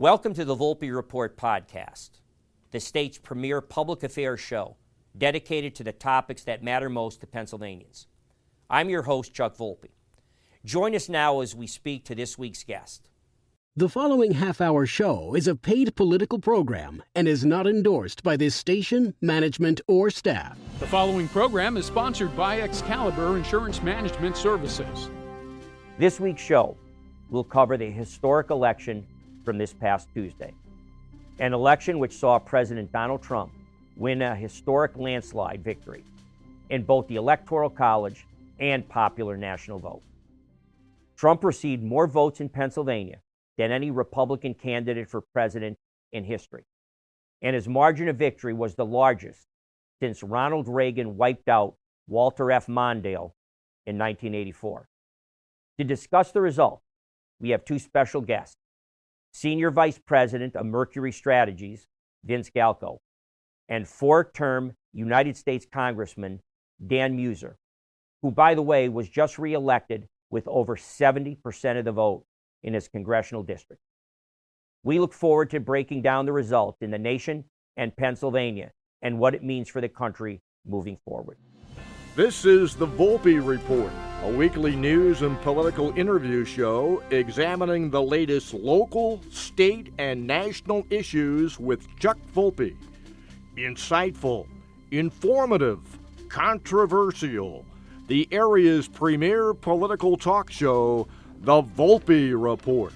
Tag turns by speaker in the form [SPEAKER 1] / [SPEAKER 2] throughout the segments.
[SPEAKER 1] Welcome to the Volpe Report podcast, the state's premier public affairs show dedicated to the topics that matter most to Pennsylvanians. I'm your host, Chuck Volpe. Join us now as we speak to this week's guest.
[SPEAKER 2] The following half-hour show is a paid political program and is not endorsed by this station, management, or staff.
[SPEAKER 3] The following program is sponsored by Excalibur Insurance Management Services.
[SPEAKER 1] This week's show will cover the historic election from this past Tuesday, an election which saw President Donald Trump win a historic landslide victory in both the Electoral College and popular national vote. Trump received more votes in Pennsylvania than any Republican candidate for president in history, and his margin of victory was the largest since Ronald Reagan wiped out Walter F. Mondale in 1984. To discuss the result, we have two special guests: Senior Vice President of Mercury Strategies, Vince Galko, and four-term United States Congressman Dan Meuser, who, by the way, was just reelected with over 70% of the vote in his congressional district. We look forward to breaking down the result in the nation and Pennsylvania and what it means for the country moving forward.
[SPEAKER 4] This is the Volpe Report, a weekly news and political interview show examining the latest local, state, and national issues with Chuck Volpe. Insightful, informative, controversial, the area's premier political talk show, the Volpe Report.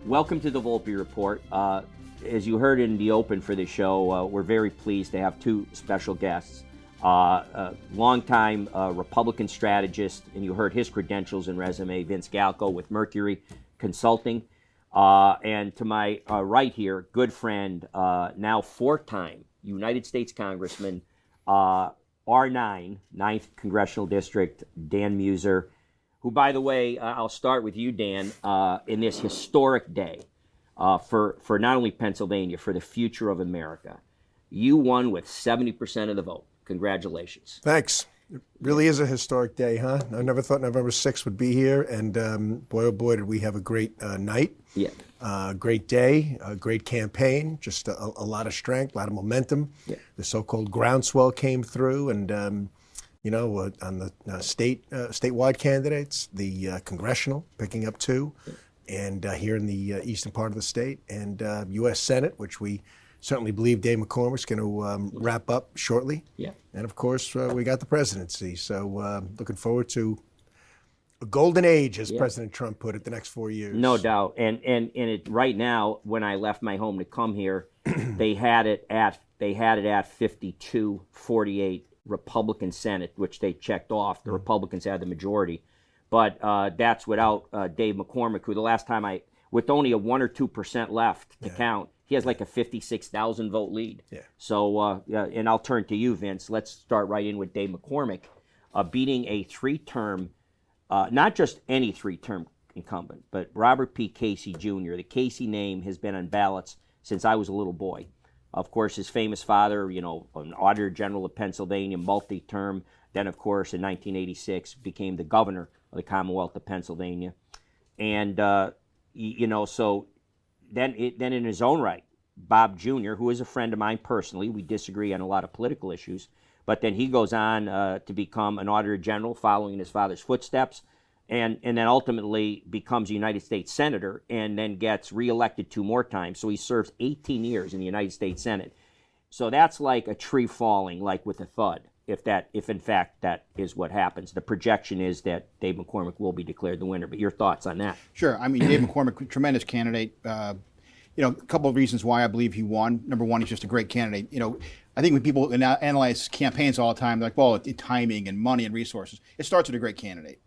[SPEAKER 1] Welcome to the Volpe Report. As you heard in the open for this show, we're very pleased to have two special guests. A longtime Republican strategist, and you heard his credentials and resume, Vince Galko with Mercury Consulting. And to my right here, good friend, now four-time United States Congressman, R9, 9th Congressional District, Dan Meuser, who, by the way, I'll start with you, Dan, in this historic day for not only Pennsylvania, for the future of America. You won with 70% of the vote. Congratulations.
[SPEAKER 5] Thanks. It really is a historic day, huh? I never thought November 6th would be here, and boy, oh boy, did we have a great night. Yeah. Great day, a great campaign, just a lot of strength, a lot of momentum. Yeah. The so-called groundswell came through, and on the statewide candidates, the congressional picking up two, and here in the eastern part of the state, and U.S. Senate, which we certainly believe Dave McCormick's going to wrap up shortly. Yeah. And of course, we got the presidency. So looking forward to a golden age, as President Trump put it, the next 4 years.
[SPEAKER 1] No doubt. And it right now, when I left my home to come here, they had it at 52-48 Republican Senate, which they checked off. The Republicans had the majority. But that's without Dave McCormick, who the last time with only a 1 or 2% left to count, he has like a 56,000 vote lead. Yeah. So, and I'll turn to you, Vince. Let's start right in with Dave McCormick, beating a three-term, not just any three-term incumbent, but Robert P. Casey Jr. The Casey name has been on ballots since I was a little boy. Of course, his famous father, an Auditor General of Pennsylvania, multi-term. Then, of course, in 1986, became the governor of the Commonwealth of Pennsylvania. And, so then in his own right, Bob Jr., who is a friend of mine personally, we disagree on a lot of political issues, but then he goes on to become an Auditor General following in his father's footsteps, and then ultimately becomes a United States Senator and then gets reelected 2 more times. So he serves 18 years in the United States Senate. So that's like a tree falling, like with a thud, if in fact that is what happens. The projection is that Dave McCormick will be declared the winner. But your thoughts on that?
[SPEAKER 6] Sure. I mean, Dave McCormick, tremendous candidate. A couple of reasons why I believe he won. Number one, he's just a great candidate. I think when people analyze campaigns all the time, they're like, well, it's timing and money and resources. It starts with a great candidate.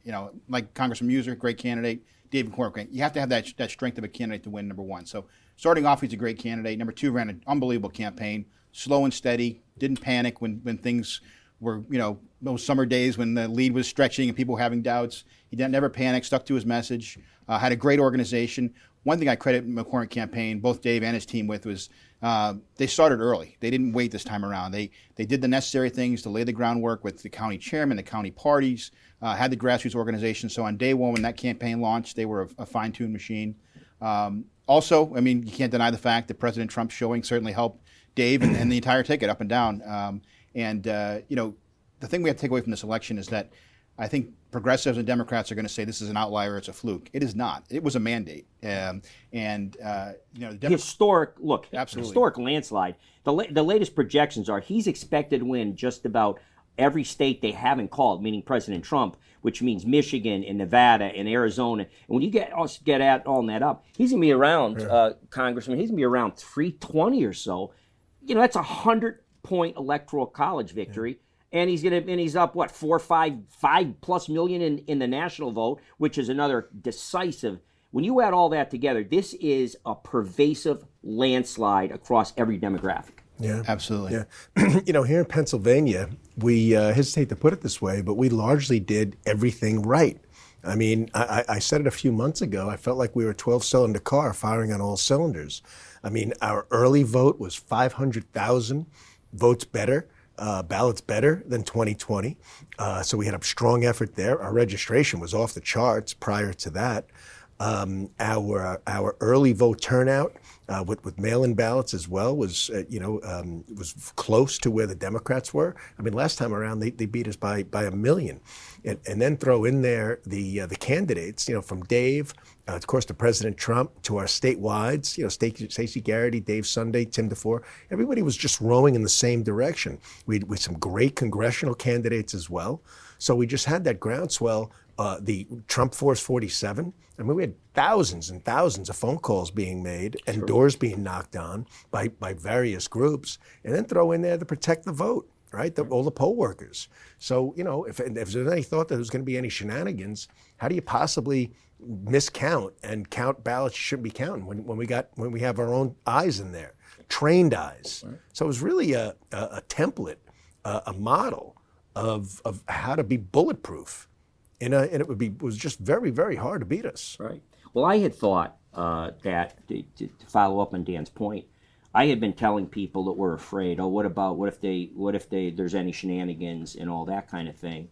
[SPEAKER 6] Like Congressman Meuser, great candidate. Dave McCormick, you have to have that strength of a candidate to win, number one. So starting off, he's a great candidate. Number two, ran an unbelievable campaign, slow and steady, didn't panic when things were, those summer days when the lead was stretching and people were having doubts. He never panicked, stuck to his message, had a great organization. One thing I credit McCormick campaign, both Dave and his team with, was they started early. They didn't wait this time around. They did the necessary things to lay the groundwork with the county chairman, the county parties, had the grassroots organization. So on day one, when that campaign launched, they were a fine-tuned machine. Also, I mean, you can't deny the fact that President Trump's showing certainly helped Dave and the entire ticket up and down. You know, the thing we have to take away from this election is that I think progressives and Democrats are going to say this is an outlier, it's a fluke. It is not. It was a mandate. You know,
[SPEAKER 1] historic landslide. The latest projections are he's expected to win just about every state they haven't called, meaning President Trump, which means Michigan and Nevada and Arizona. And when you get all that up, he's going to be around, Congressman, he's going to be around 320 or so. You know, that's a 100-point electoral college victory. And he's up, what, 5+ million in the national vote, which is another decisive. When you add all that together, this is a pervasive landslide across every demographic.
[SPEAKER 5] Yeah,
[SPEAKER 6] absolutely.
[SPEAKER 5] Yeah. You know, here in Pennsylvania, we hesitate to put it this way, but we largely did everything right. I mean, I said it a few months ago. I felt like we were a 12-cylinder car firing on all cylinders. I mean, our early vote was 500,000 votes better, ballots better than 2020. So we had a strong effort there. Our registration was off the charts prior to that. Our early vote turnout with mail-in ballots as well was was close to where the Democrats were. I mean, last time around they beat us by 1 million, and then throw in there the candidates, you know, from Dave, of course, to President Trump, to our statewides, you know, Stacey Garrity, Dave Sunday, Tim DeFore. Everybody was just rowing in the same direction. With some great congressional candidates as well. So we just had that groundswell. The Trump Force 47. I mean, we had thousands and thousands of phone calls being made and doors being knocked on by various groups, and then throw in there to protect the vote, right? All the poll workers. So, you know, if there's any thought that there's going to be any shenanigans, how do you possibly miscount and count ballots you shouldn't be counting when we have our own eyes in there, trained eyes? Right. So it was really a template, a model of how to be bulletproof. And it was just very, very hard to beat us.
[SPEAKER 1] Right. Well, I had thought that to follow up on Dan's point, I had been telling people that were afraid. Oh, what if there's any shenanigans and all that kind of thing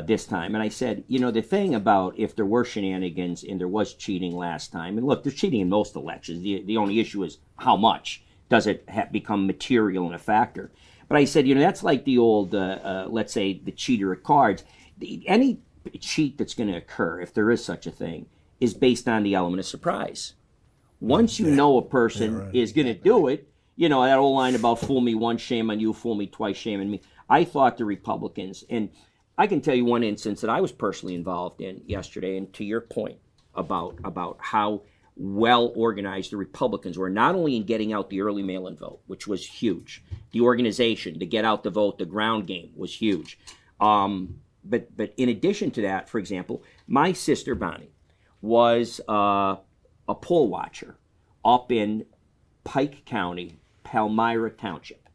[SPEAKER 1] this time? And I said, you know, the thing about if there were shenanigans and there was cheating last time, and look, there's cheating in most elections. The only issue is how much does it become material and a factor. But I said, you know, that's like the old, let's say, the cheater at cards. Any cheat that's going to occur, if there is such a thing, is based on the element of surprise. Once you know a person is going to do it, you know, that old line about fool me once, shame on you, fool me twice, shame on me. I thought the Republicans, and I can tell you one instance that I was personally involved in yesterday, and to your point about how well organized the Republicans were, not only in getting out the early mail-in vote, which was huge, the organization to get out the vote, the ground game was huge. But in addition to that, for example, my sister Bonnie was a poll watcher up in Pike County, Palmyra Township.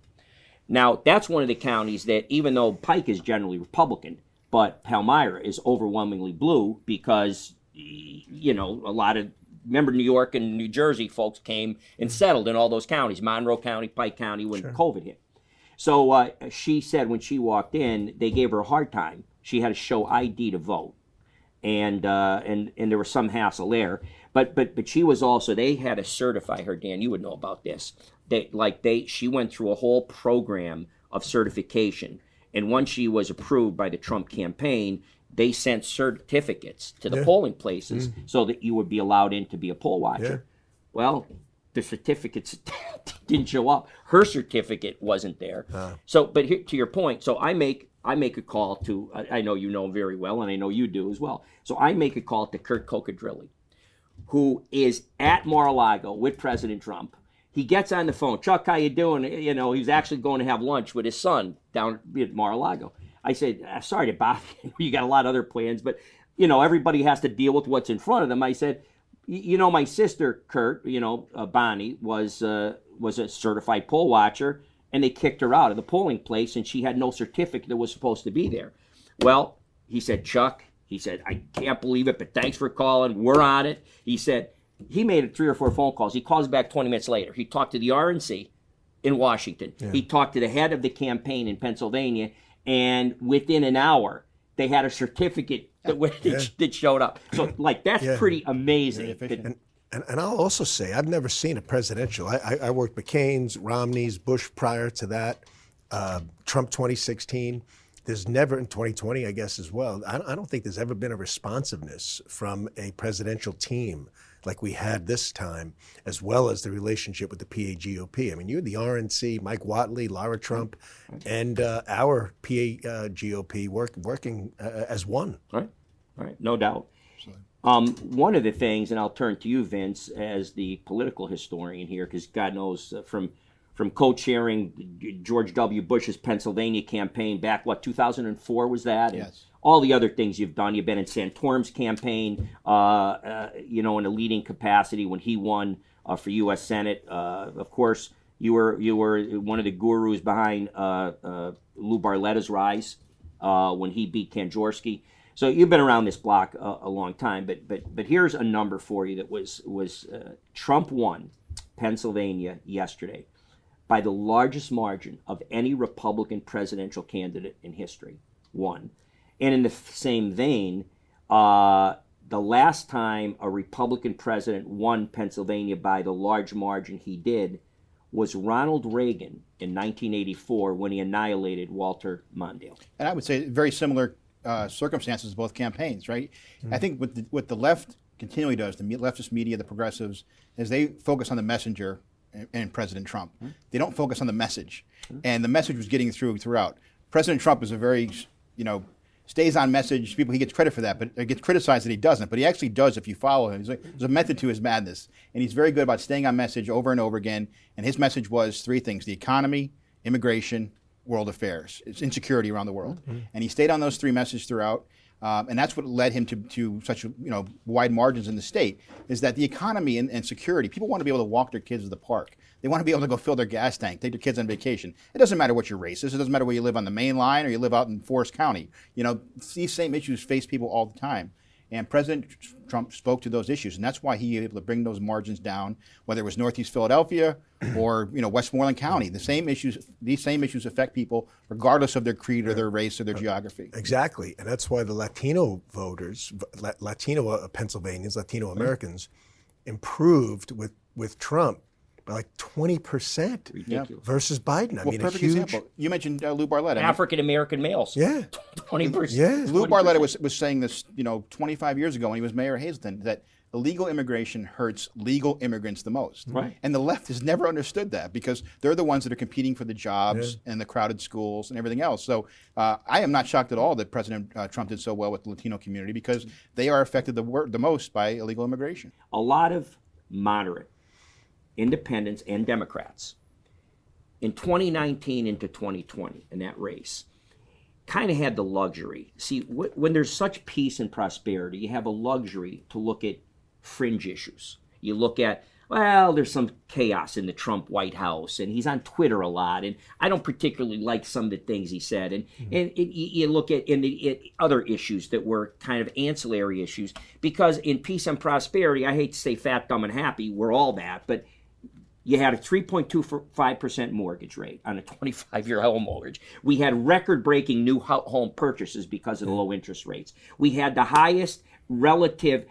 [SPEAKER 1] Now, that's one of the counties that, even though Pike is generally Republican, but Palmyra is overwhelmingly blue because, you know, remember New York and New Jersey folks came and settled in all those counties, Monroe County, Pike County, when COVID hit. So she said when she walked in, they gave her a hard time. She had to show ID to vote, and there was some hassle there. But she was also, they had to certify her. Dan, you would know about this. She went through a whole program of certification, and once she was approved by the Trump campaign, they sent certificates to the polling places so that you would be allowed in to be a poll watcher. Yeah. Well, the certificates didn't show up. Her certificate wasn't there. So, but here, to your point, so I make a call to, I know you know him very well, and I know you do as well. So I make a call to Kurt Cocadrilli, who is at Mar-a-Lago with President Trump. He gets on the phone. Chuck, how you doing? You know, he's actually going to have lunch with his son down at Mar-a-Lago. I said, sorry to bother you. You got a lot of other plans, but, you know, everybody has to deal with what's in front of them. I said, you know, my sister, Kurt, you know, Bonnie, was a certified poll watcher, and they kicked her out of the polling place, and she had no certificate that was supposed to be there. Well, he said, Chuck, he said, I can't believe it, but thanks for calling. We're on it. He said he made 3 or 4 phone calls. He calls back 20 minutes later. He talked to the RNC in Washington. Yeah. He talked to the head of the campaign in Pennsylvania, and within an hour, they had a certificate that showed up. So, like, that's pretty amazing.
[SPEAKER 5] And I'll also say, I've never seen a presidential. I worked McCain's, Romney's, Bush prior to that, Trump 2016. There's never, in 2020, I guess, as well, I don't think there's ever been a responsiveness from a presidential team like we had this time, as well as the relationship with the PAGOP. I mean, you had the RNC, Mike Whatley, Lara Trump, and our PAGOP working as one.
[SPEAKER 1] Right, no doubt. One of the things, and I'll turn to you, Vince, as the political historian here, because God knows from co-chairing George W. Bush's Pennsylvania campaign back, 2004 was that?
[SPEAKER 6] Yes.
[SPEAKER 1] And all the other things you've done. You've been in Santorum's campaign, in a leading capacity when he won for U.S. Senate. Of course, you were one of the gurus behind Lou Barletta's rise when he beat Kanjorski. So you've been around this block a long time. But here's a number for you that was Trump won Pennsylvania yesterday by the largest margin of any Republican presidential candidate in history, won. And in the same vein, the last time a Republican president won Pennsylvania by the large margin he did was Ronald Reagan in 1984 when he annihilated Walter Mondale.
[SPEAKER 6] And I would say very similar circumstances of both campaigns, right? I think what the left continually does, the leftist media, the progressives, is they focus on the messenger and President Trump. They don't focus on the message. And the message was getting throughout. President Trump is a very, stays on message. He gets credit for that, but it gets criticized that he doesn't. But he actually does if you follow him. There's a method to his madness. And he's very good about staying on message over and over again. And his message was three things: the economy, immigration, world affairs. It's insecurity around the world. And he stayed on those three messages throughout. And that's what led him to such wide margins in the state, is that the economy and security, people want to be able to walk their kids to the park. They want to be able to go fill their gas tank, take their kids on vacation. It doesn't matter what your race is. It doesn't matter whether you live on the main line or you live out in Forest County. These same issues face people all the time. And President Trump spoke to those issues, and that's why he was able to bring those margins down, whether it was Northeast Philadelphia or Westmoreland County. These same issues affect people regardless of their creed or their race or their geography.
[SPEAKER 5] Exactly, and that's why the Latino voters, Latino Pennsylvanians, Latino Americans, improved with Trump by like 20%
[SPEAKER 1] Ridiculous.
[SPEAKER 5] Versus Biden. I mean,
[SPEAKER 6] perfect
[SPEAKER 5] a huge
[SPEAKER 6] example. You mentioned Lou Barletta.
[SPEAKER 1] African American males.
[SPEAKER 5] Yeah.
[SPEAKER 1] 20%.
[SPEAKER 5] Yeah.
[SPEAKER 6] Lou Barletta was saying this, 25 years ago when he was mayor of Hazleton, that illegal immigration hurts legal immigrants the most.
[SPEAKER 1] Right.
[SPEAKER 6] And the left has never understood that because they're the ones that are competing for the jobs and the crowded schools and everything else. So I am not shocked at all that President Trump did so well with the Latino community because they are affected the most by illegal immigration.
[SPEAKER 1] A lot of moderate independents and Democrats in 2019 into 2020 in that race kind of had the luxury. See, when there's such peace and prosperity, you have a luxury to look at fringe issues. You look at, well, there's some chaos in the Trump White House, and he's on Twitter a lot, and I don't particularly like some of the things he said. And you look at other issues that were kind of ancillary issues, because in peace and prosperity, I hate to say fat, dumb, and happy, we're all that, but you had a 3.25% mortgage rate on a 25-year home mortgage. We had record-breaking new home purchases because of the low interest rates. We had the highest relative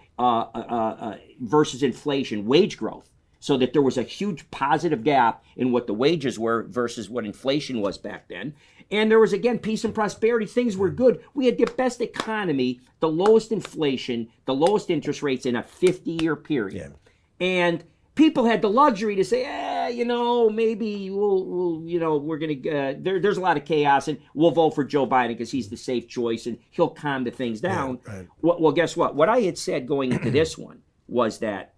[SPEAKER 1] versus inflation wage growth, so that there was a huge positive gap in what the wages were versus what inflation was back then. And there was, again, peace and prosperity. Things were good. We had the best economy, the lowest inflation, the lowest interest rates in a 50-year period. Yeah. And people had the luxury to say, maybe we'll we're going to, there's a lot of chaos and we'll vote for Joe Biden because he's the safe choice and he'll calm the things down. Yeah, right. Well, guess what? What I had said going into this one was that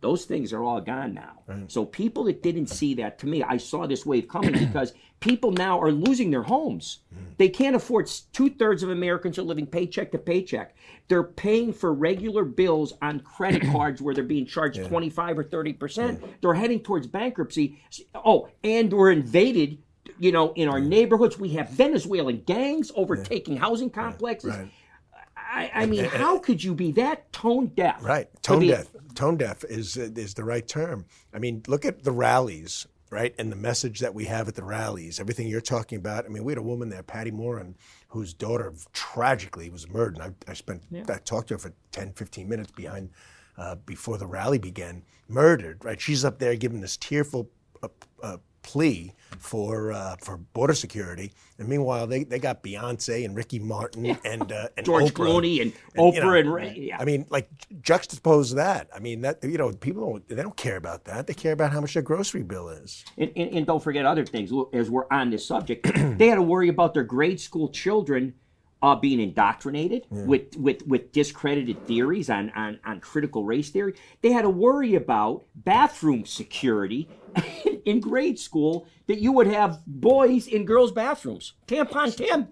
[SPEAKER 1] those things are all gone now. Right. So people that didn't see that, to me, I saw this wave coming because people now are losing their homes. They can't afford. 2/3 of Americans are living paycheck to paycheck. They're paying for regular bills on credit cards where they're being charged 25 or 30%. They're heading towards bankruptcy. Oh, and we're invaded, in our neighborhoods. We have Venezuelan gangs overtaking housing complexes. Right. I mean, how could you be that tone deaf?
[SPEAKER 5] Right, tone deaf is the right term. I mean, look at the rallies, right, and the message that we have at the rallies. Everything you're talking about. I mean, we had a woman there, Patty Moran, whose daughter tragically was murdered. I talked to her for 10, 15 minutes behind before the rally began, murdered. Right, she's up there giving this tearful plea for border security, and meanwhile they got Beyonce and Ricky Martin and
[SPEAKER 1] George
[SPEAKER 5] Oprah.
[SPEAKER 1] Clooney and Oprah and Ray.
[SPEAKER 5] Yeah. I mean, like, juxtapose that. I mean, that people don't care about that. They care about how much their grocery bill is.
[SPEAKER 1] And don't forget other things. As we're on this subject, they had to worry about their grade school children being indoctrinated with discredited theories on critical race theory. They had to worry about bathroom security in grade school, that you would have boys in girls' bathrooms. Tampon Tim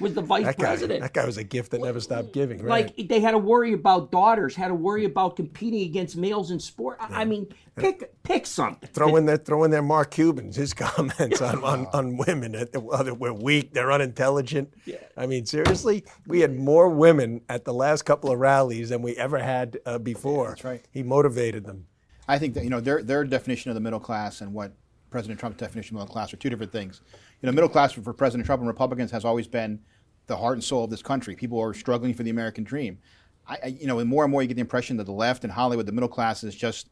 [SPEAKER 1] was the vice president.
[SPEAKER 5] That guy was a gift that never stopped giving. Right?
[SPEAKER 1] Like, they had to worry about daughters, had to worry about competing against males in sport. I mean, pick something.
[SPEAKER 5] Throw in there Mark Cuban's, his comments on women. That we're weak, they're unintelligent. Yeah. I mean, seriously, we had more women at the last couple of rallies than we ever had before.
[SPEAKER 6] That's right.
[SPEAKER 5] He motivated them.
[SPEAKER 6] I think that their definition of the middle class and what President Trump's definition of middle class are two different things. Middle class for President Trump and Republicans has always been the heart and soul of this country. People are struggling for the American dream. And more and more you get the impression that the left and Hollywood, the middle class is just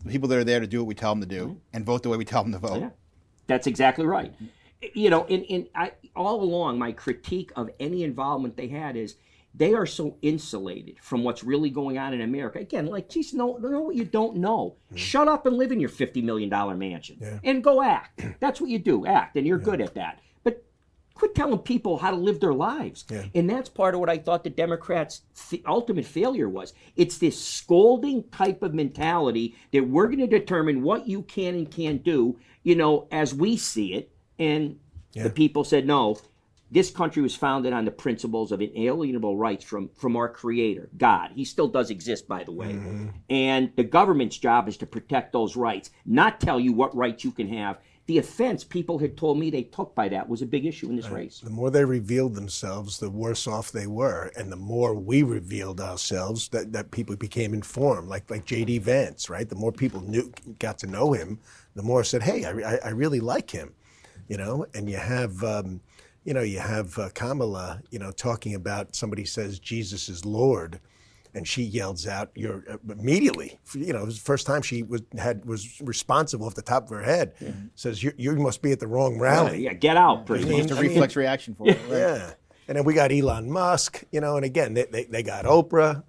[SPEAKER 6] the people that are there to do what we tell them to do and vote the way we tell them to vote.
[SPEAKER 1] Yeah. That's exactly right. All along, my critique of any involvement they had is they are so insulated from what's really going on in America. Again, like, geez, know what you don't know. Shut up and live in your $50 million mansion and go act. That's what you do, act, and you're good at that. But quit telling people how to live their lives. Yeah. And that's part of what I thought the Democrats' ultimate failure was. It's this scolding type of mentality that we're going to determine what you can and can't do, as we see it. And the people said, no. This country was founded on the principles of inalienable rights from our Creator, God. He still does exist, by the way. Mm-hmm. And the government's job is to protect those rights, not tell you what rights you can have. The offense people had told me they took by that was a big issue in this race.
[SPEAKER 5] The more they revealed themselves, the worse off they were. And the more we revealed ourselves, that people became informed, like J.D. Vance, right? The more people got to know him, the more said, hey, I really like him, and you have... you have Kamala, talking about, somebody says Jesus is Lord, and she yells out, "You're immediately." It was the first time she was responsible off the top of her head. Yeah. Says you must be at the wrong rally.
[SPEAKER 1] Yeah, get out.
[SPEAKER 6] It's a reflex reaction for it. Right?
[SPEAKER 5] Yeah. And then we got Elon Musk, and again they got Oprah,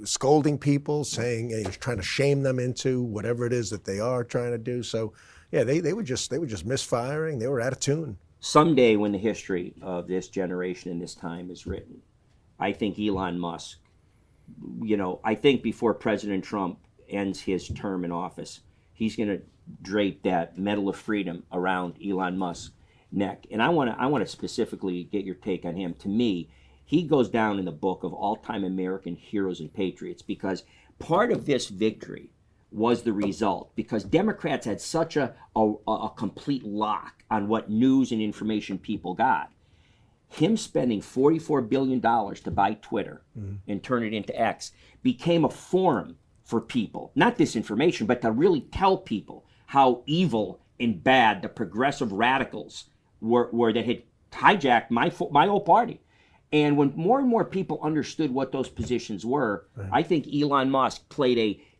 [SPEAKER 5] scolding people, saying he's trying to shame them into whatever it is that they are trying to do. So yeah, they were just misfiring. They were out of tune.
[SPEAKER 1] Someday, when the history of this generation and this time is written, I think Elon Musk, I think before President Trump ends his term in office, he's going to drape that Medal of Freedom around Elon Musk's neck. And I want to specifically get your take on him. To me, he goes down in the book of all-time American heroes and patriots, because part of this victory was the result, because Democrats had such a complete lock on what news and information people got. Him spending $44 billion to buy Twitter and turn it into X became a forum for people, not disinformation, but to really tell people how evil and bad the progressive radicals were that had hijacked my old party. And when more and more people understood what those positions were, I think Elon Musk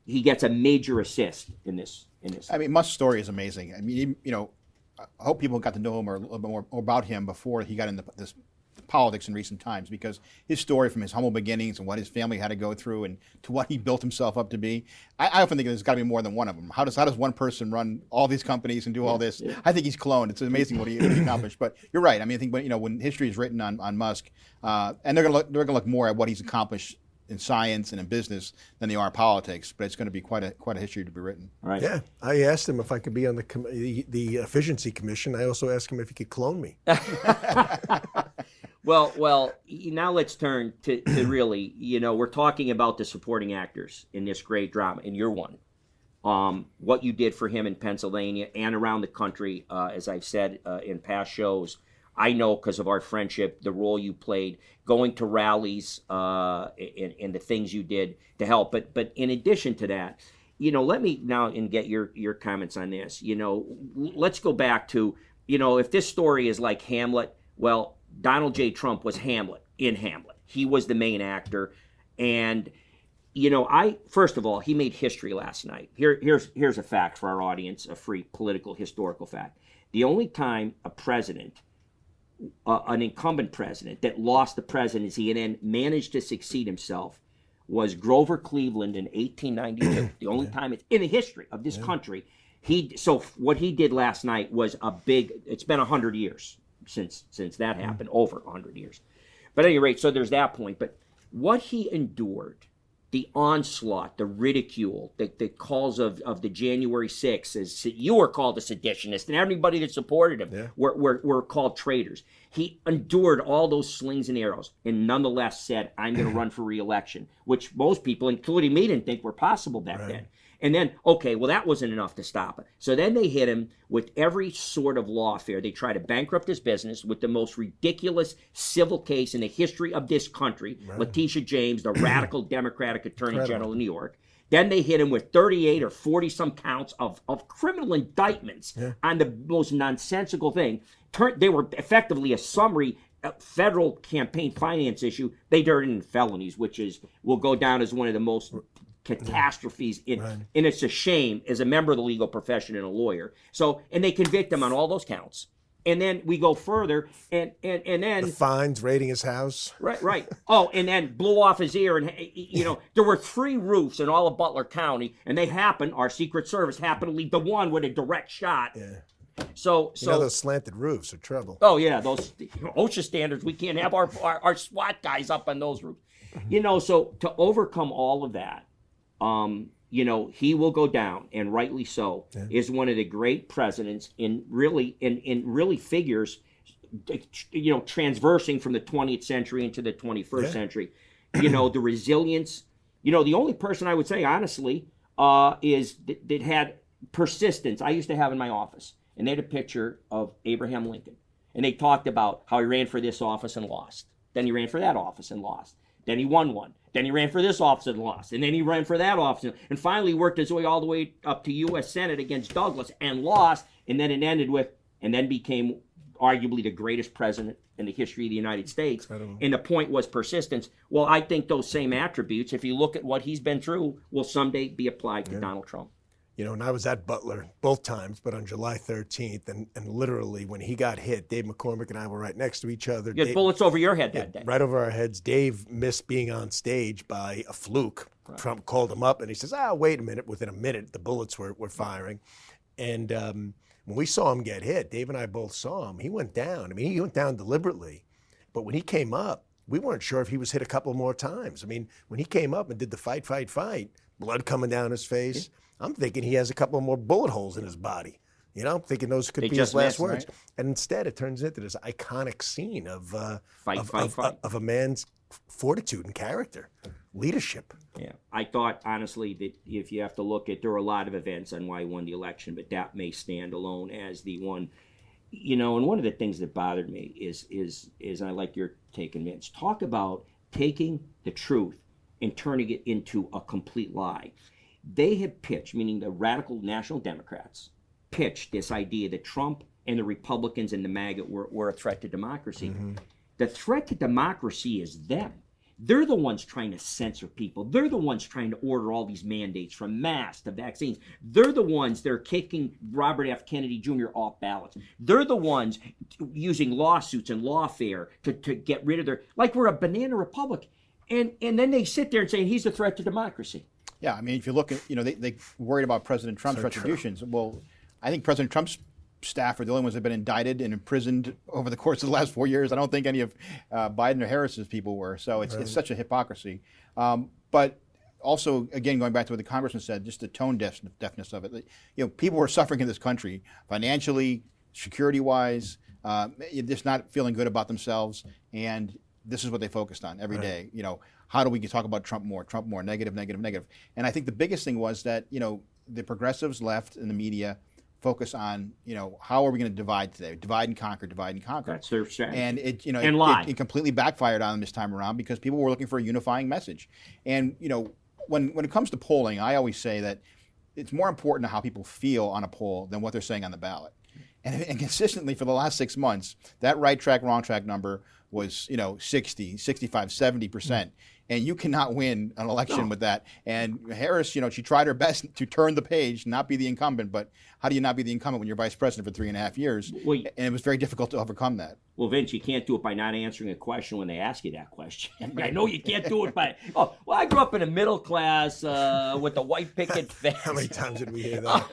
[SPEAKER 1] he gets a major assist in this.
[SPEAKER 6] I mean, Musk's story is amazing. I mean, I hope people got to know him or a little bit more about him before he got into this politics in recent times, because his story from his humble beginnings and what his family had to go through and to what he built himself up to be, I often think there's got to be more than one of them. How does one person run all these companies and do all this? Yeah. I think he's cloned. It's amazing what he accomplished. But you're right. I mean, I think when history is written on Musk, and they're going to look more at what he's accomplished in science and in business than they are in politics, but it's going to be quite a history to be written.
[SPEAKER 1] Right.
[SPEAKER 5] Yeah, I asked him if I could be on the efficiency commission. I also asked him if he could clone me.
[SPEAKER 1] Well, now let's turn to really, we're talking about the supporting actors in this great drama, and you're one. What you did for him in Pennsylvania and around the country, as I've said in past shows, I know because of our friendship, the role you played, going to rallies, and the things you did to help. But in addition to that, let me now and get your comments on this. Let's go back to, if this story is like Hamlet, well, Donald J. Trump was Hamlet in Hamlet. He was the main actor, and First of all, he made history last night. Here's a fact for our audience, a free political historical fact. The only time a president, an incumbent president that lost the presidency and then managed to succeed himself was Grover Cleveland in 1892. The only time it's in the history of this country. So what he did last night was it's been 100 years since that happened, over 100 years. But at any rate, so there's that point. But what he endured, the onslaught, the ridicule, the calls of the January 6th, as you were called a seditionist, and everybody that supported him were called traitors. He endured all those slings and arrows, and nonetheless said, I'm going to run for re-election, which most people, including me, didn't think were possible back then. And then, okay, well, that wasn't enough to stop it. So then they hit him with every sort of lawfare. They tried to bankrupt his business with the most ridiculous civil case in the history of this country, Letitia James, the radical Democratic Attorney General of New York. Then they hit him with 38 or 40-some counts of criminal indictments on the most nonsensical thing. They were effectively a summary federal campaign finance issue. They turned in felonies, which will go down as one of the most catastrophes and it's a shame as a member of the legal profession and a lawyer. So, and they convict him on all those counts. And then we go further and then
[SPEAKER 5] the fines, raiding his house.
[SPEAKER 1] Right. Oh, and then blew off his ear. And, there were 3 roofs in all of Butler County, and our Secret Service happened to lead the one with a direct shot.
[SPEAKER 5] Yeah.
[SPEAKER 1] So
[SPEAKER 5] those slanted roofs are trouble.
[SPEAKER 1] Oh yeah, those OSHA standards. We can't have our SWAT guys up on those roofs. So to overcome all of that, he will go down, and rightly so, is one of the great presidents in really figures, transversing from the 20th century into the 21st century. The resilience. The only person I would say, honestly, is that had persistence. I used to have in my office, and they had a picture of Abraham Lincoln, and they talked about how he ran for this office and lost. Then he ran for that office and lost. Then he won one. Then he ran for this office and lost. And then he ran for that office. And finally worked his way all the way up to U.S. Senate against Douglas and lost. And then it ended with, and then became arguably the greatest president in the history of the United States. Incredible. And the point was persistence. Well, I think those same attributes, if you look at what he's been through, will someday be applied to Donald Trump.
[SPEAKER 5] And I was at Butler both times, but on July 13th, and literally when he got hit, Dave McCormick and I were right next to each other.
[SPEAKER 1] You had bullets over your head that day.
[SPEAKER 5] Right over our heads. Dave missed being on stage by a fluke. Right. Trump called him up, and he says, wait a minute. Within a minute, the bullets were firing. And when we saw him get hit, Dave and I both saw him. He went down. He went down deliberately. But when he came up, we weren't sure if he was hit a couple more times. When he came up and did the fight, blood coming down his face, I'm thinking he has a couple more bullet holes in his body. Thinking those could be his last words. Right? And instead, it turns into this iconic scene of a man's fortitude and character, leadership.
[SPEAKER 1] Yeah, I thought, honestly, that if you have to look at, there were a lot of events on why he won the election, but that may stand alone as the one. And one of the things that bothered me is and I like your take on Vince, talk about taking the truth and turning it into a complete lie. They had pitched, meaning the radical National Democrats, pitched this idea that Trump and the Republicans and the MAGA were a threat to democracy. Mm-hmm. The threat to democracy is them. They're the ones trying to censor people. They're the ones trying to order all these mandates, from masks to vaccines. They're the ones that are kicking Robert F. Kennedy Jr. off ballots. They're the ones using lawsuits and lawfare to get rid of like we're a banana republic. And then they sit there and say, he's a threat to democracy.
[SPEAKER 6] Yeah, if you look at, they worried about President Trump's retributions. True. Well, I think President Trump's staff are the only ones that have been indicted and imprisoned over the course of the last 4 years. I don't think any of Biden or Harris's people were. So it's such a hypocrisy. But also, again, going back to what the congressman said, just the tone deafness of it. People were suffering in this country financially, security-wise, just not feeling good about themselves. And this is what they focused on every day. How do we talk about Trump more, negative. And I think the biggest thing was that, the progressives left in the media focus on, how are we going to divide today? Divide and conquer.
[SPEAKER 1] That's their strategy.
[SPEAKER 6] And it completely backfired on them this time around because people were looking for a unifying message. And, when it comes to polling, I always say that it's more important how people feel on a poll than what they're saying on the ballot. And consistently for the last 6 months, that right track, wrong track number was, 60, 65, 70%. And you cannot win an election with that. And Harris, she tried her best to turn the page, not be the incumbent. But how do you not be the incumbent when you're vice president for 3.5 years?
[SPEAKER 1] Well,
[SPEAKER 6] and it was very difficult to overcome that.
[SPEAKER 1] Well, Vince, you can't do it by not answering a question when they ask you that question. I know you can't do it by, I grew up in a middle class with a white picket fence.
[SPEAKER 5] How many times did we hear that?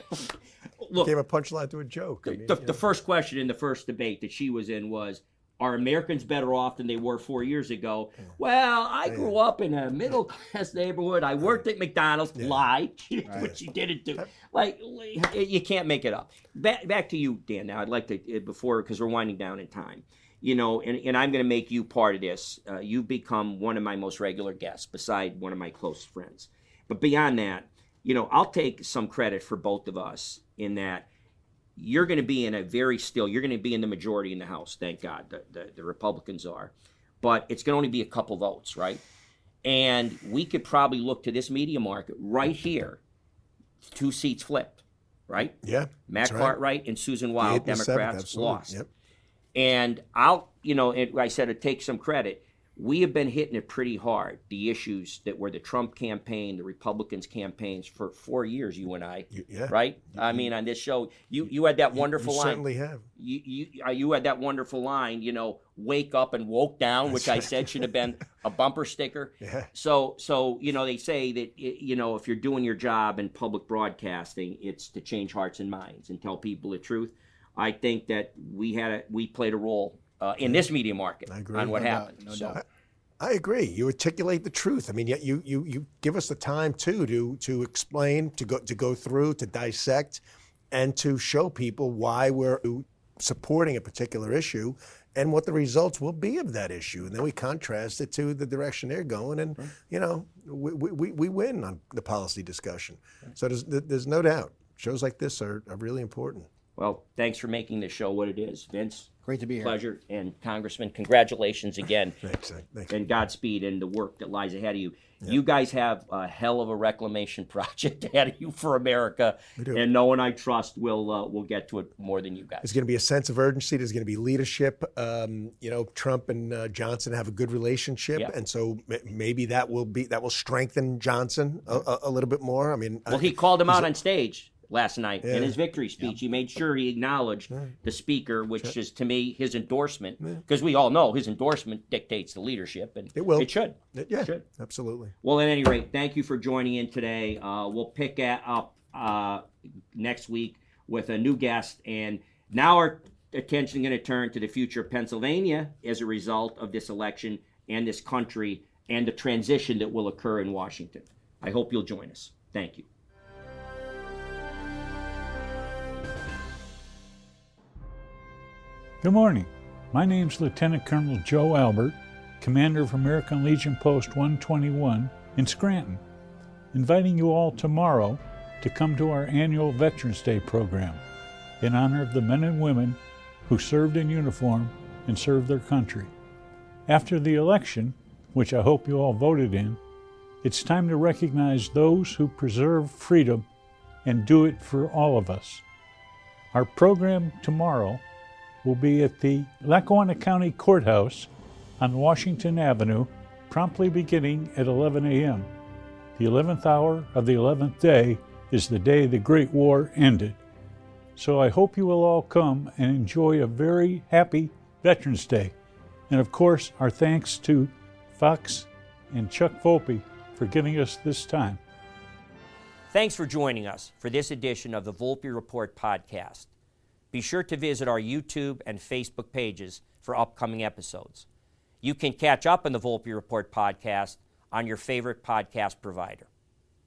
[SPEAKER 1] Look,
[SPEAKER 5] Became a punchline to a joke.
[SPEAKER 1] The first question in the first debate that she was in was, are Americans better off than they were 4 years ago? Well, I grew up in a middle-class neighborhood. I worked at McDonald's. Lie. What she didn't do. Like, you can't make it up. Back to you, Dan. Now, I'd like to, before, because we're winding down in time, and I'm going to make you part of this. You've become one of my most regular guests, beside one of my close friends. But beyond that, I'll take some credit for both of us in that you're going to be in you're going to be in the majority in the House, thank God, the Republicans are. But it's going to only be a couple votes, right? And we could probably look to this media market right here, 2 seats flipped, right?
[SPEAKER 5] Yeah.
[SPEAKER 1] Matt Cartwright and Susan Wild, Democrats, lost.
[SPEAKER 5] Yep.
[SPEAKER 1] And I said to take some credit. We have been hitting it pretty hard, the issues that were the Trump campaign, the Republicans' campaigns for 4 years, you and I, right? I mean, on this show, you had that wonderful line.
[SPEAKER 5] You certainly have.
[SPEAKER 1] You had that wonderful line, wake up and woke down, which I said should have been a bumper sticker.
[SPEAKER 5] Yeah.
[SPEAKER 1] So they say that, if you're doing your job in public broadcasting, it's to change hearts and minds and tell people the truth. I think that we played a role in this media market on what happened.
[SPEAKER 6] No doubt.
[SPEAKER 5] I agree. You articulate the truth. I mean, yet you give us the time too to explain, to go through, to dissect, and to show people why we're supporting a particular issue and what the results will be of that issue. And then we contrast it to the direction they're going, and we win on the policy discussion. So there's no doubt. Shows like this are really important.
[SPEAKER 1] Well, thanks for making this show what it is, Vince.
[SPEAKER 6] Great to be here.
[SPEAKER 1] Pleasure. And Congressman, congratulations again.
[SPEAKER 5] Thanks.
[SPEAKER 1] And Godspeed in the work that lies ahead of you. Yep. You guys have a hell of a reclamation project ahead of you for America.
[SPEAKER 5] We do.
[SPEAKER 1] And no one I trust will get to it more than you guys.
[SPEAKER 5] There's going to be a sense of urgency. There's going to be leadership. Trump and Johnson have a good relationship, and so maybe that will strengthen Johnson a little bit more. I mean,
[SPEAKER 1] he called him out on stage last night in his victory speech. He made sure he acknowledged the speaker, which is, to me, his endorsement, because we all know his endorsement dictates the leadership, and
[SPEAKER 5] it will.
[SPEAKER 1] It should.
[SPEAKER 5] It should. Absolutely.
[SPEAKER 1] Well, at any rate, thank you for joining in today. We'll pick up next week with a new guest, and now our attention is going to turn to the future of Pennsylvania as a result of this election and this country and the transition that will occur in Washington. I hope you'll join us. Thank you.
[SPEAKER 7] Good morning. My name's Lieutenant Colonel Joe Albert, Commander of American Legion Post 121 in Scranton, inviting you all tomorrow to come to our annual Veterans Day program in honor of the men and women who served in uniform and served their country. After the election, which I hope you all voted in, it's time to recognize those who preserve freedom and do it for all of us. Our program tomorrow will be at the Lackawanna County Courthouse on Washington Avenue, promptly beginning at 11 a.m. The 11th hour of the 11th day is the day the Great War ended. So I hope you will all come and enjoy a very happy Veterans Day. And of course, our thanks to Fox and Chuck Volpe for giving us this time.
[SPEAKER 1] Thanks for joining us for this edition of the Volpe Report podcast. Be sure to visit our YouTube and Facebook pages for upcoming episodes. You can catch up on the Volpe Report podcast on your favorite podcast provider.